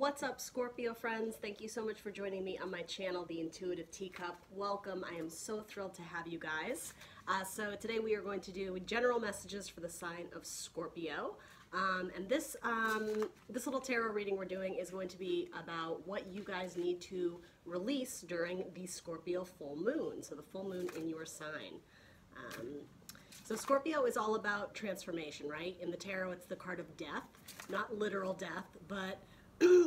What's up, Scorpio friends? Thank you so much for joining me on my channel, The Intuitive Teacup. Welcome. I am so thrilled to have you guys. So today we are going to do general messages for the sign of Scorpio. And this little tarot reading we're doing is going to be about what you guys need to release during the Scorpio full moon. So the full moon in your sign. So Scorpio is all about transformation, right? In the tarot, it's the card of death, not literal death, but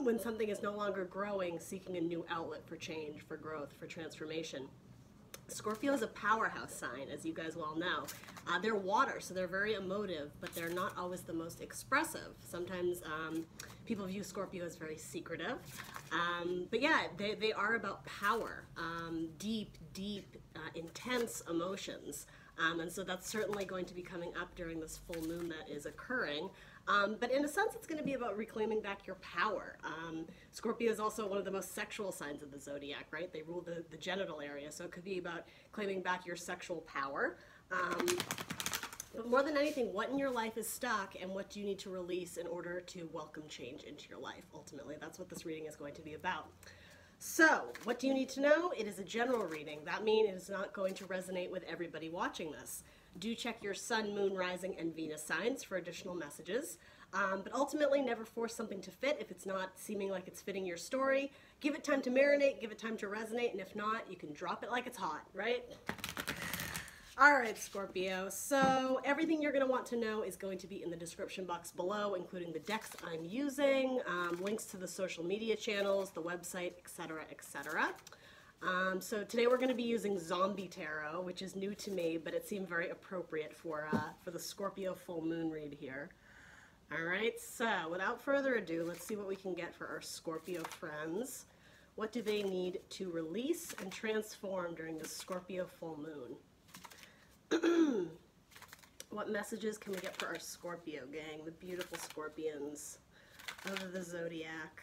when something is no longer growing, seeking a new outlet for change, for growth, for transformation. Scorpio is a powerhouse sign, as you guys well know. They're water, so they're very emotive, but they're not always the most expressive. Sometimes people view Scorpio as very secretive. But yeah, they are about power, deep, intense emotions. And so that's certainly going to be coming up during this full moon that is occurring. But in a sense, it's going to be about reclaiming back your power. Scorpio is also one of the most sexual signs of the zodiac, right? They rule the genital area, so it could be about claiming back your sexual power. But more than anything, what in your life is stuck and what do you need to release in order to welcome change into your life? Ultimately, that's what this reading is going to be about. So, what do you need to know? It is a general reading. That means it is not going to resonate with everybody watching this. Do check your sun, moon, rising, and Venus signs for additional messages. But ultimately, never force something to fit if it's not seeming like it's fitting your story. Give it time to marinate, give it time to resonate, and if not, you can drop it like it's hot, right? All right, Scorpio. So everything you're going to want to know is going to be in the description box below, including the decks I'm using, links to the social media channels, the website, etc., etc. So today we're going to be using Zombie Tarot, which is new to me, but it seemed very appropriate for the Scorpio full moon read here. All right, so without further ado, let's see what we can get for our Scorpio friends. What do they need to release and transform during the Scorpio full moon? What messages can we get for our Scorpio gang, the beautiful Scorpions of the zodiac?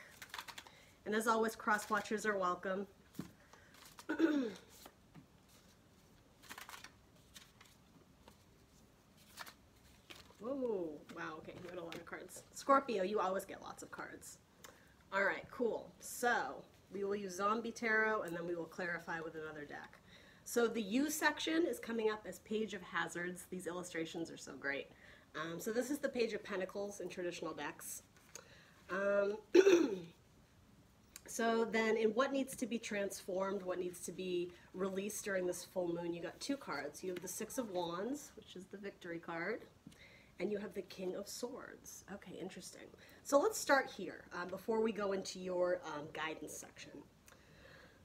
And as always, cross watchers are welcome. Whoa, wow, okay, you got a lot of cards. Scorpio, you always get lots of cards. All right, cool. So we will use Zombie Tarot and then we will clarify with another deck. So the U section is coming up as Page of Hazards. These illustrations are so great. So this is the Page of Pentacles in traditional decks. So then in what needs to be transformed, what needs to be released during this full moon, you got two cards. You have the Six of Wands, which is the victory card, and you have the King of Swords. Okay, interesting. So let's start here before we go into your guidance section.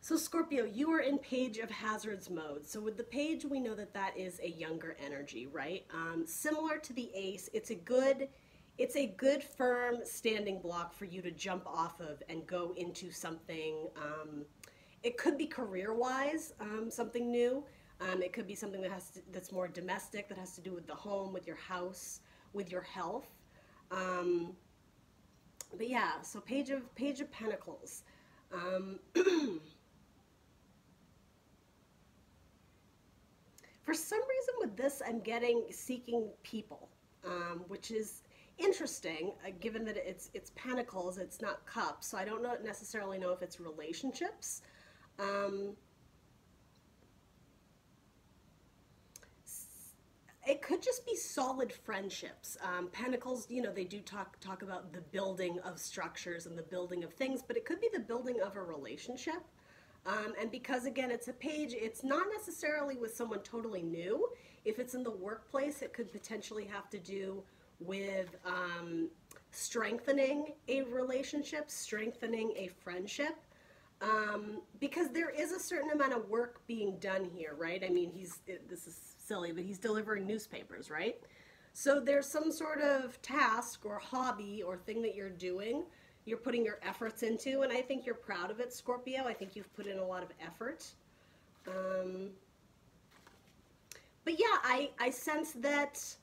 So Scorpio, you are in Page of Hazards mode. So with the page, we know that that is a younger energy, right? Similar to the Ace, it's a good firm standing block for you to jump off of and go into something. It could be career-wise, something new. It could be something that's more domestic, that has to do with the home, with your house, with your health. But yeah, so Page of Pentacles. For some reason with this, I'm getting seeking people, which is interesting, given that it's pentacles, it's not cups, so I don't necessarily know if it's relationships. It could just be solid friendships. Pentacles, you know, they do talk about the building of structures and the building of things, but it could be the building of a relationship. And because, again, it's a page, it's not necessarily with someone totally new. If it's in the workplace, it could potentially have to do with strengthening a relationship, strengthening a friendship, because there is a certain amount of work being done here, right? I mean, this is silly, but he's delivering newspapers, right? So there's some sort of task or hobby or thing that you're doing, you're putting your efforts into, and I think you're proud of it, Scorpio. I think you've put in a lot of effort. But yeah, I sense that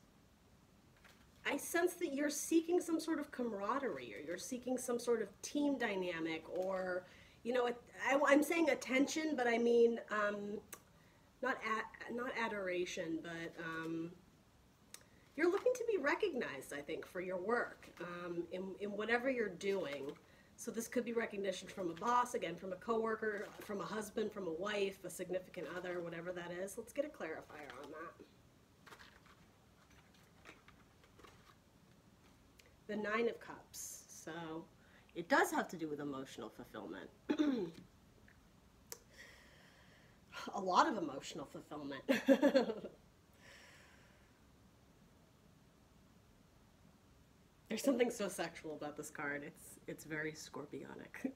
you're seeking some sort of camaraderie, or you're seeking some sort of team dynamic, or, you know, I'm saying attention, but I mean, not adoration, but you're looking to be recognized, I think, for your work in whatever you're doing. So this could be recognition from a boss, again, from a coworker, from a husband, from a wife, a significant other, whatever that is. Let's get a clarifier on that. The Nine of Cups. So it does have to do with emotional fulfillment. A lot of emotional fulfillment. There's something so sexual about this card. It's very scorpionic.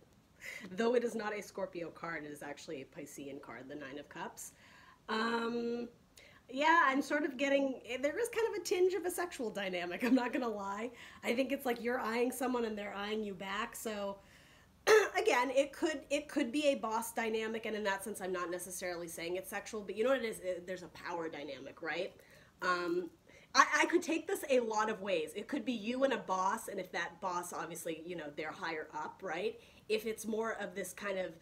Though it is not a Scorpio card, it is actually a Piscean card, the Nine of Cups. Yeah, I'm sort of getting, there is kind of a tinge of a sexual dynamic, I'm not gonna lie. I think it's like you're eyeing someone and they're eyeing you back, so again, it could be a boss dynamic, and in that sense I'm not necessarily saying it's sexual, but you know what it is? There's a power dynamic, right? I could take this a lot of ways. It could be you and a boss, and if that boss, obviously, you know, they're higher up, right? If it's more of this kind of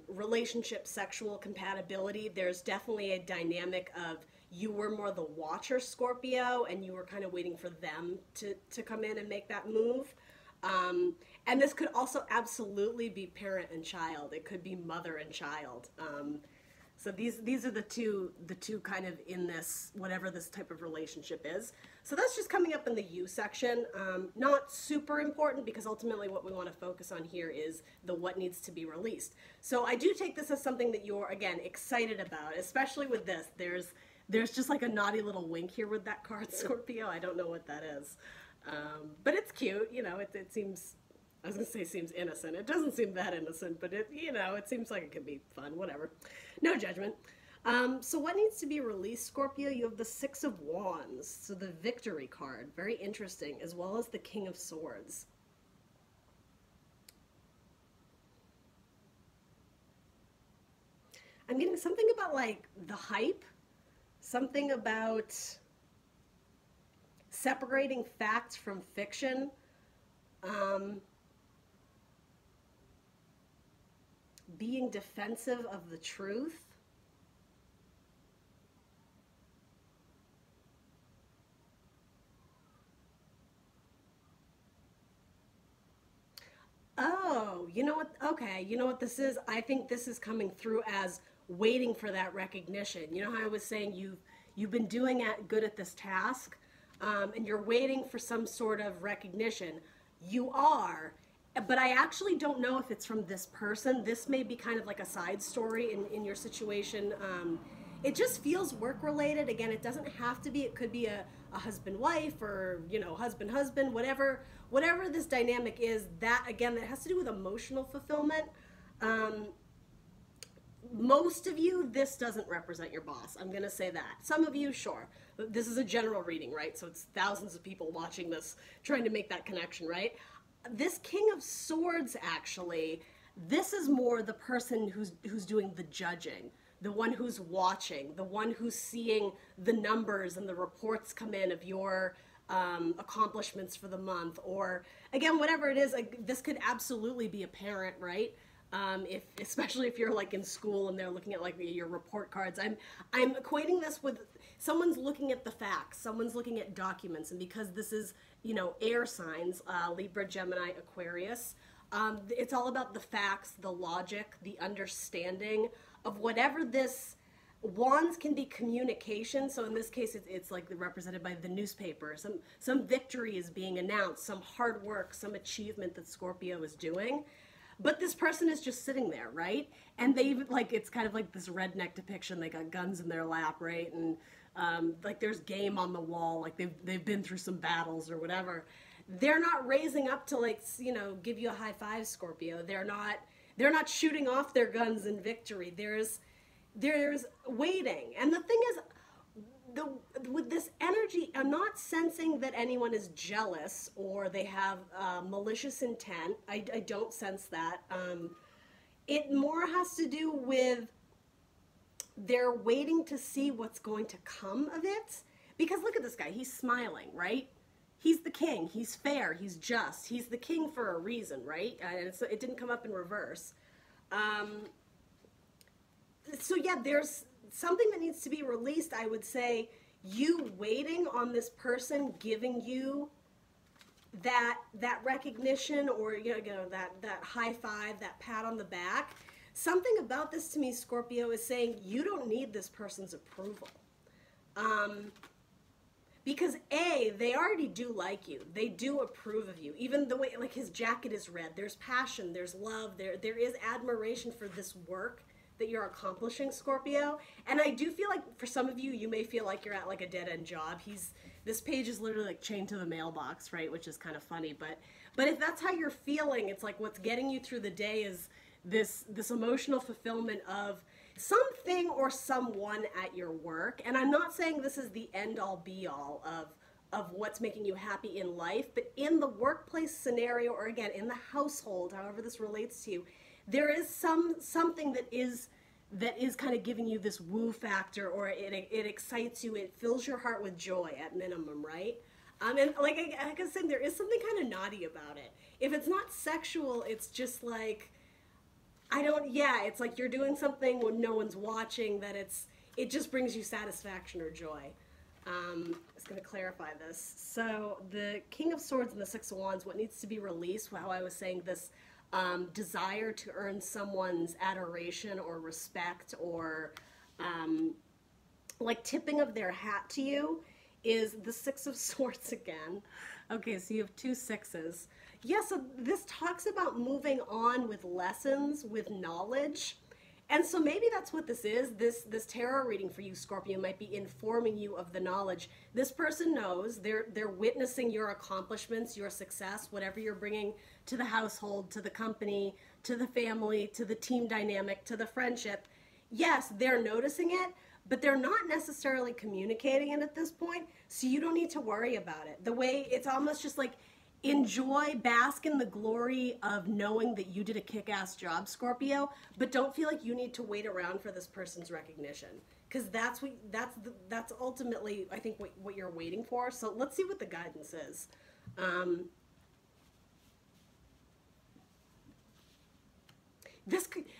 relationship, sexual compatibility, there's definitely a dynamic of you were more the watcher, Scorpio, and you were kind of waiting for them to come in and make that move. And this could also absolutely be parent and child. It could be mother and child. So these are the two kind of in this, whatever this type of relationship is. So that's just coming up in the you section. Not super important, because ultimately what we want to focus on here is the what needs to be released. So I do take this as something that you're, again, excited about, especially with this. There's just like a naughty little wink here with that card, Scorpio. I don't know what that is. But it's cute, you know, it seems, I was going to say seems innocent. It doesn't seem that innocent, but it, you know, it seems like it could be fun, whatever. No judgment. So what needs to be released, Scorpio? You have the Six of Wands, so the victory card, very interesting, as well as the King of Swords. I'm getting something about like the hype, something about separating fact from fiction. Being defensive of the truth. Oh, you know what? Okay, you know what this is? I think this is coming through as waiting for that recognition. You know how I was saying you've been doing good at this task, and you're waiting for some sort of recognition. You are. But I actually don't know if it's from this person. This may be kind of like a side story in your situation. It just feels work-related. Again, it doesn't have to be. It could be a husband-wife, or, you know, husband-husband, whatever this dynamic is. That, again, that has to do with emotional fulfillment. Most of you, this doesn't represent your boss. I'm going to say that. Some of you, sure. This is a general reading, right? So it's thousands of people watching this, trying to make that connection, right? This King of Swords, actually, this is more the person who's doing the judging, the one who's watching, the one who's seeing the numbers and the reports come in of your accomplishments for the month, or, again, whatever it is. Like, this could absolutely be a parent, right? Especially if you're like in school and they're looking at like your report cards. I'm equating this with someone's looking at the facts, someone's looking at documents, and because this is, you know, air signs, Libra, Gemini, Aquarius, it's all about the facts, the logic, the understanding of whatever this. Wands can be communication, so in this case it's like represented by the newspaper. Some victory is being announced, some hard work, some achievement that Scorpio is doing. But this person is just sitting there, right? And they like, it's kind of like this redneck depiction. They got guns in their lap, right? And like there's game on the wall, like they've been through some battles or whatever. They're not raising up to, like, you know, give you a high five, Scorpio. They're not shooting off their guns in victory. There's waiting. And the thing is, with this energy, I'm not sensing that anyone is jealous or they have malicious intent. I don't sense that. It more has to do with they're waiting to see what's going to come of it. Because look at this guy. He's smiling, right? He's the king. He's fair. He's just. He's the king for a reason, right? And it didn't come up in reverse. So yeah, there's something that needs to be released. I would say you waiting on this person giving you that recognition, or that high five, that pat on the back. Something about this to me, Scorpio, is saying you don't need this person's approval. Because A, they already do like you. They do approve of you. Even the way, like, his jacket is red. There's passion, there's love, there is admiration for this work that you're accomplishing, Scorpio. And I do feel like for some of you, you may feel like you're at like a dead-end job. This page is literally like chained to the mailbox, right? Which is kind of funny. But if that's how you're feeling, it's like what's getting you through the day is this emotional fulfillment of something or someone at your work. And I'm not saying this is the end-all be-all of what's making you happy in life, but in the workplace scenario, or again, in the household, however this relates to you, there is something that is kind of giving you this woo factor, or it excites you, it fills your heart with joy at minimum, right? And like I was saying, there is something kind of naughty about it. If it's not sexual, it's just like, it's like you're doing something when no one's watching, that it just brings you satisfaction or joy. I'm just going to clarify this. So the King of Swords and the Six of Wands, what needs to be released, how I was saying this, desire to earn someone's adoration or respect, or like tipping of their hat to you, is the Six of Swords again. Okay, so you have two sixes. Yeah, so this talks about moving on with lessons, with knowledge. And so maybe that's what this is. This tarot reading for you, Scorpio, might be informing you of the knowledge. This person knows, they're witnessing your accomplishments, your success, whatever you're bringing to the household, to the company, to the family, to the team dynamic, to the friendship. Yes, they're noticing it, but they're not necessarily communicating it at this point, so you don't need to worry about it. The way it's almost just like, enjoy, bask in the glory of knowing that you did a kick-ass job, Scorpio, but don't feel like you need to wait around for this person's recognition, because that's ultimately, I think, what you're waiting for. So let's see what the guidance is.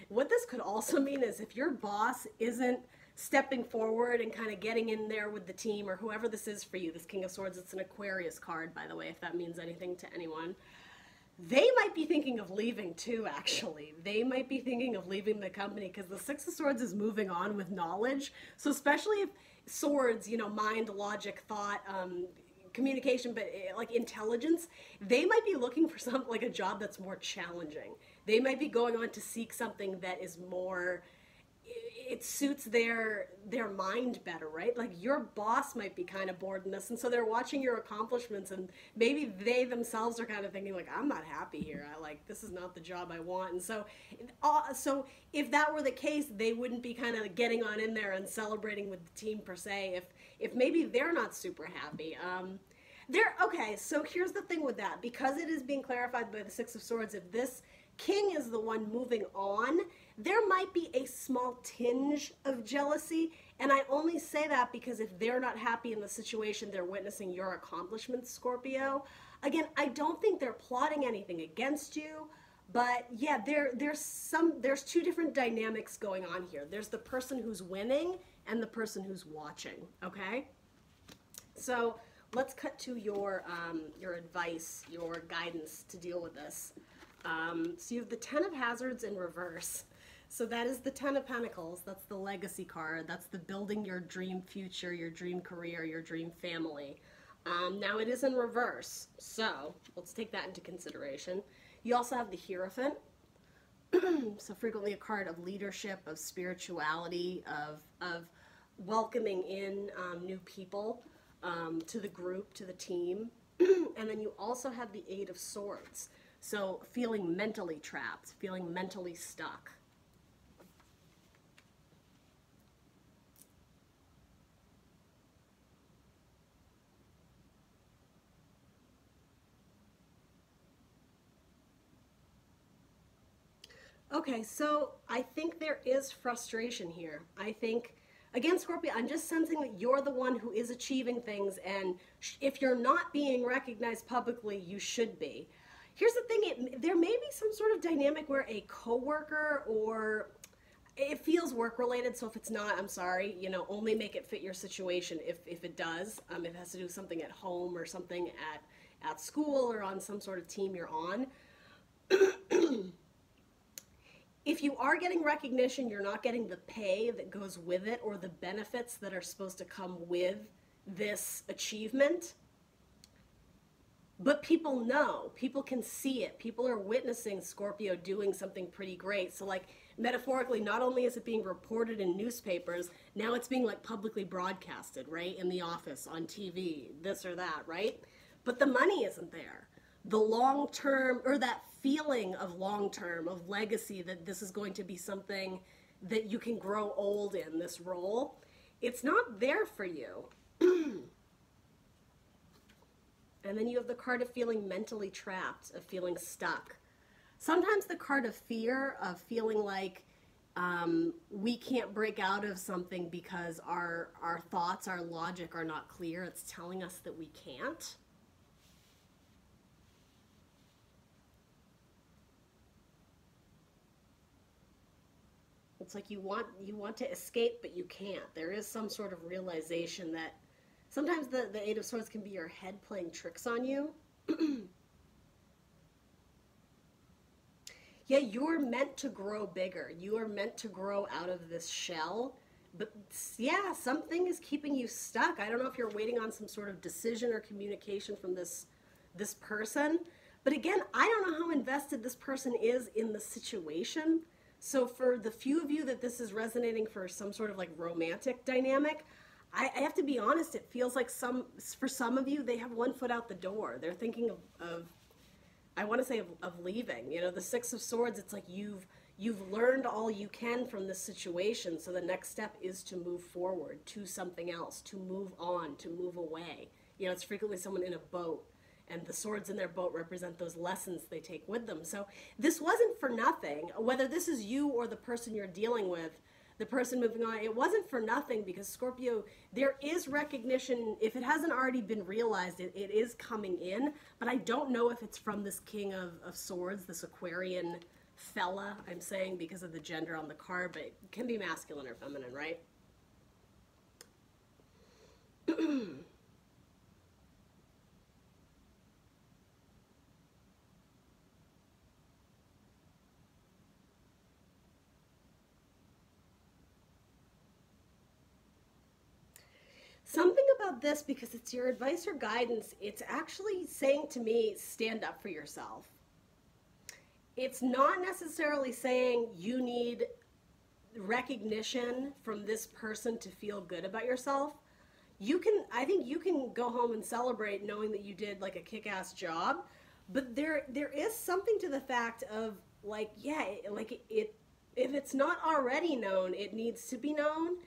What this could also mean is if your boss isn't stepping forward and kind of getting in there with the team, or whoever this is for you, this King of Swords, it's an Aquarius card, by the way, if that means anything to anyone. They might be thinking of leaving too, actually. They might be thinking of leaving the company, because the Six of Swords is moving on with knowledge. So especially if swords, mind, logic, thought, communication, but like intelligence, they might be looking for like a job that's more challenging. They might be going on to seek something that is more, it suits their mind better, right? Like your boss might be kind of bored in this, and so they're watching your accomplishments, and maybe they themselves are kind of thinking like, I'm not happy here. This is not the job I want. And so if that were the case, they wouldn't be kind of getting on in there and celebrating with the team per se, if maybe they're not super happy. Okay, so here's the thing with that. Because it is being clarified by the Six of Swords, if this king is the one moving on, there might be a small tinge of jealousy. And I only say that because if they're not happy in the situation, they're witnessing your accomplishments, Scorpio. Again, I don't think they're plotting anything against you, but yeah, there's two different dynamics going on here. There's the person who's winning and the person who's watching, okay? So let's cut to your advice, your guidance to deal with this. So you have the Ten of Hazards in reverse. So that is the Ten of Pentacles. That's the legacy card. That's the building your dream future, your dream career, your dream family. Now it is in reverse, so let's take that into consideration. You also have the Hierophant. So frequently a card of leadership, of spirituality, of welcoming in new people to the group, to the team. And then you also have the Eight of Swords. So feeling mentally trapped, feeling mentally stuck. Okay, so I think there is frustration here. I think, again, Scorpio, I'm just sensing that you're the one who is achieving things, and if you're not being recognized publicly, you should be. Here's the thing, there may be some sort of dynamic where a coworker, or it feels work-related, so if it's not, I'm sorry, only make it fit your situation if it does. If it has to do with something at home or something at school or on some sort of team you're on. If you are getting recognition, you're not getting the pay that goes with it or the benefits that are supposed to come with this achievement. But people know, people can see it. People are witnessing Scorpio doing something pretty great. So like metaphorically, not only is it being reported in newspapers, now it's being like publicly broadcasted, right? In the office, on TV, this or that, right? But the money isn't there. The long term, or that feeling of long term, of legacy, that this is going to be something that you can grow old in, this role, it's not there for you. And then you have the card of feeling mentally trapped, of feeling stuck. Sometimes the card of fear, of feeling like we can't break out of something because our thoughts, our logic are not clear. It's telling us that we can't. It's like you want to escape, but you can't. There is some sort of realization that sometimes the Eight of Swords can be your head playing tricks on you. Yeah, you're meant to grow bigger. You are meant to grow out of this shell. But yeah, something is keeping you stuck. I don't know if you're waiting on some sort of decision or communication from this person. But again, I don't know how invested this person is in the situation. So for the few of you that this is resonating for some sort of like romantic dynamic, I have to be honest, it feels like for some of you, they have one foot out the door. They're thinking of I want to say of leaving. You know, the Six of Swords, it's like you've learned all you can from this situation, so the next step is to move forward to something else, to move on, to move away. You know, it's frequently someone in a boat, and the swords in their boat represent those lessons they take with them. So this wasn't for nothing. Whether this is you or the person you're dealing with, the person moving on, it wasn't for nothing, because Scorpio, there is recognition. If it hasn't already been realized, it is coming in, but I don't know if it's from this King of Swords, this Aquarian fella, I'm saying because of the gender on the card, but it can be masculine or feminine, right? Something about this, because it's your advice or guidance, it's actually saying to me, stand up for yourself. It's not necessarily saying you need recognition from this person to feel good about yourself. I think you can go home and celebrate knowing that you did like a kick-ass job, but there is something to the fact of like, yeah, if it's not already known, it needs to be known.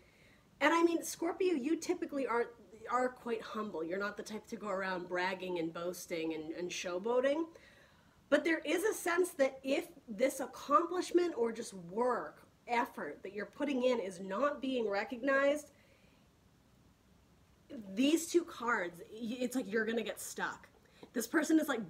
And I mean, Scorpio, you typically are quite humble. You're not the type to go around bragging and boasting and showboating. But there is a sense that if this accomplishment or just work, effort that you're putting in is not being recognized, these two cards, it's like you're going to get stuck. This person is like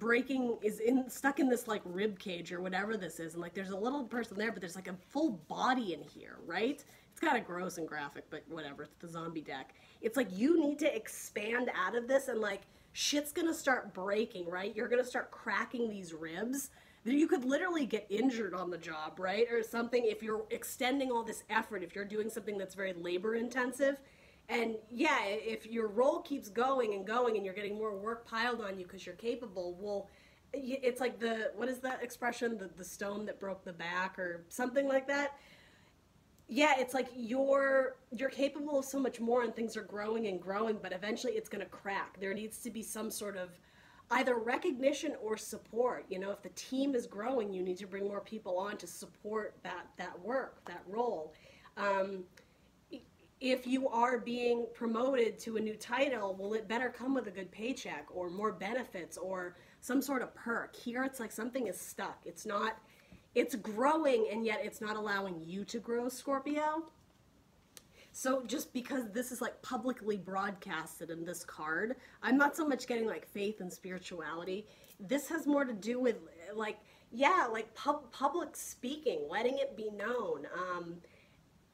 stuck in this like rib cage or whatever this is. And like there's a little person there, but there's like a full body in here, right? It's kind of gross and graphic, but whatever. It's the zombie deck. It's like you need to expand out of this, and like shit's going to start breaking, right? You're going to start cracking these ribs. You could literally get injured on the job, right? Or something if you're extending all this effort, if you're doing something that's very labor intensive. And yeah, if your role keeps going and going and you're getting more work piled on you because you're capable, well, it's like what is that expression? The stone that broke the back or something like that. Yeah, it's like you're capable of so much more and things are growing and growing, but eventually it's going to crack. There needs to be some sort of either recognition or support. You know, if the team is growing, you need to bring more people on to support that work, that role. If you are being promoted to a new title, well, it better come with a good paycheck or more benefits or some sort of perk. Here, it's like something is stuck. It's growing, and yet it's not allowing you to grow, Scorpio. So just because this is like publicly broadcasted in this card, I'm not so much getting like faith and spirituality. This has more to do with like, yeah, like public speaking, letting it be known.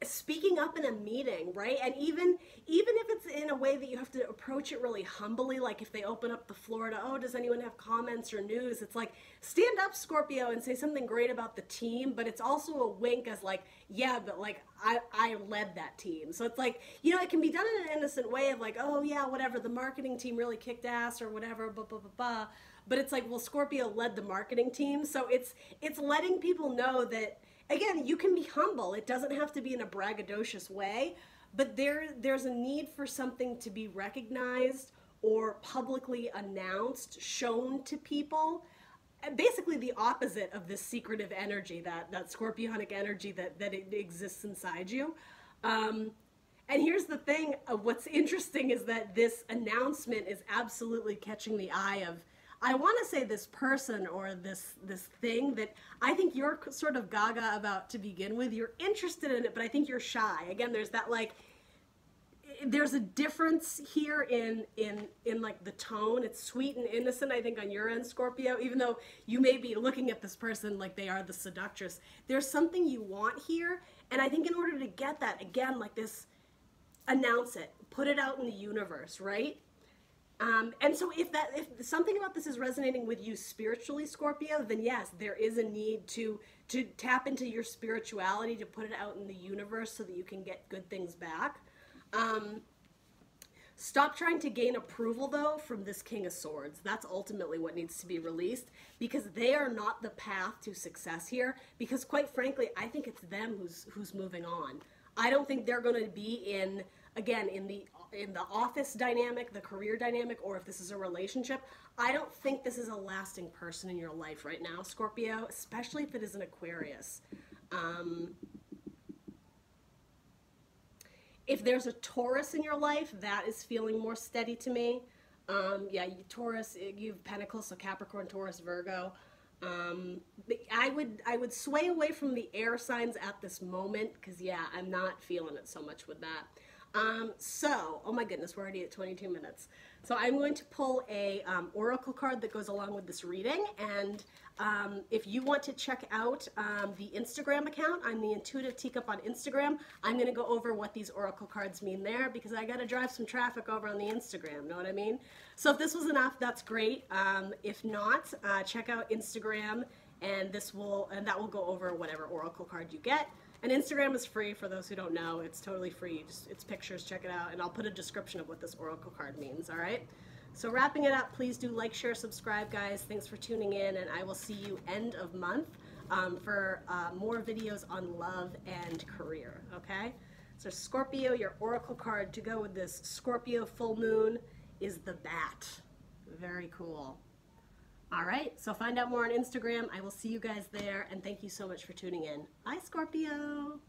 speaking up in a meeting, right? And even if it's in a way that you have to approach it really humbly, like if they open up the floor to, oh, does anyone have comments or news? It's like, stand up, Scorpio, and say something great about the team, but it's also a wink as like, yeah, but like I led that team. So it's like, you know, it can be done in an innocent way of like, oh yeah, whatever, the marketing team really kicked ass or whatever, blah, blah, blah, blah. But it's like, well, Scorpio led the marketing team. So it's letting people know that, again, you can be humble. It doesn't have to be in a braggadocious way, but there's a need for something to be recognized or publicly announced, shown to people. Basically the opposite of this secretive energy, that scorpionic energy that it exists inside you. And here's the thing, what's interesting is that this announcement is absolutely catching the eye of, I want to say, this person or this thing that I think you're sort of gaga about to begin with. You're interested in it, but I think you're shy. Again, there's that, like, there's a difference here in like the tone. It's sweet and innocent, I think, on your end, Scorpio, even though you may be looking at this person like they are the seductress. There's something you want here, and I think in order to get that, again, like this, announce it, put it out in the universe, right? And so if something about this is resonating with you spiritually, Scorpio, then yes, there is a need to tap into your spirituality, to put it out in the universe so that you can get good things back. Stop trying to gain approval, though, from this King of Swords. That's ultimately what needs to be released, because they are not the path to success here, because quite frankly, I think it's them who's moving on. I don't think they're going to be in the office dynamic, the career dynamic, or if this is a relationship. I don't think this is a lasting person in your life right now, Scorpio, especially if it is an Aquarius. If there's a Taurus in your life, that is feeling more steady to me. Yeah, Taurus, you have Pentacles, so Capricorn, Taurus, Virgo. I would sway away from the air signs at this moment, because yeah, I'm not feeling it so much with that. So, oh my goodness, we're already at 22 minutes. So I'm going to pull a oracle card that goes along with this reading, and if you want to check out the Instagram account, I'm the Intuitive Teacup on Instagram. I'm going to go over what these oracle cards mean there, because I got to drive some traffic over on the Instagram, know what I mean? So if this was enough, that's great. If not, check out Instagram, and that will go over whatever oracle card you get. And Instagram is free for those who don't know. It's totally free. It's pictures, check it out, and I'll put a description of what this oracle card means, all right? So wrapping it up, please do like, share, subscribe, guys. Thanks for tuning in, and I will see you end of month for more videos on love and career, okay? So Scorpio, your oracle card to go with this Scorpio full moon is the Bat. Very cool. All right, so find out more on Instagram. I will see you guys there, and thank you so much for tuning in. Bye, Scorpio.